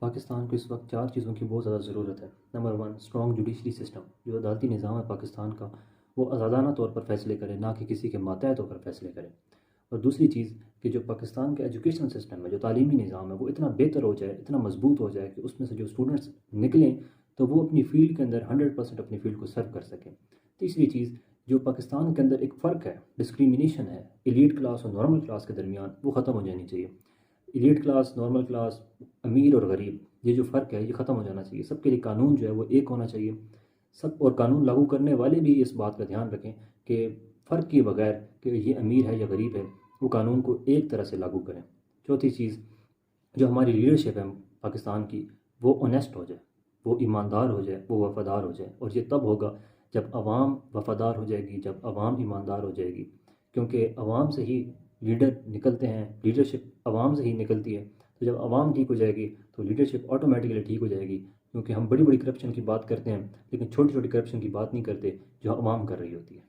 پاکستان کو اس وقت 4 چیزوں کی بہت زیادہ ضرورت ہے۔ نمبر 1 اسٹرانگ جوڈیشری سسٹم، جو عدالتی نظام ہے پاکستان کا وہ آزادانہ طور پر فیصلے کرے، نہ کہ کسی کے ماتحت ہو کر فیصلے کرے۔ اور دوسری چیز کہ جو پاکستان کا ایجوکیشن سسٹم ہے، جو تعلیمی نظام ہے، وہ اتنا بہتر ہو جائے، اتنا مضبوط ہو جائے کہ اس میں سے جو اسٹوڈنٹس نکلیں تو وہ اپنی فیلڈ کے اندر 100% اپنی فیلڈ کو سرو کر سکیں۔ تیسری چیز، جو پاکستان کے اندر ایک فرق ہے، ڈسکریمنیشن ہے ایلیٹ کلاس اور نارمل کلاس کے درمیان، وہ ختم ہو جانی چاہیے۔ ایلیٹ کلاس، نارمل کلاس، امیر اور غریب، یہ جو فرق ہے یہ ختم ہو جانا چاہیے۔ سب کے لیے قانون جو ہے وہ ایک ہونا چاہیے۔ سب اور قانون لاگو کرنے والے بھی اس بات کا دھیان رکھیں کہ فرق کیے بغیر کہ یہ امیر ہے یا غریب ہے، وہ قانون کو ایک طرح سے لاگو کریں۔ چوتھی چیز، جو ہماری لیڈرشپ ہے پاکستان کی، وہ اونیسٹ ہو جائے، وہ ایماندار ہو جائے، وہ وفادار ہو جائے۔ اور یہ تب ہوگا جب عوام وفادار ہو جائے گی، جب عوام ایماندار ہو جائے گی، کیونکہ عوام سے ہی لیڈر نکلتے ہیں، لیڈرشپ عوام سے ہی نکلتی ہے۔ تو جب عوام ٹھیک ہو جائے گی تو لیڈرشپ آٹومیٹکلی ٹھیک ہو جائے گی، کیونکہ ہم بڑی بڑی کرپشن کی بات کرتے ہیں لیکن چھوٹی چھوٹی کرپشن کی بات نہیں کرتے جو عوام کر رہی ہوتی ہے۔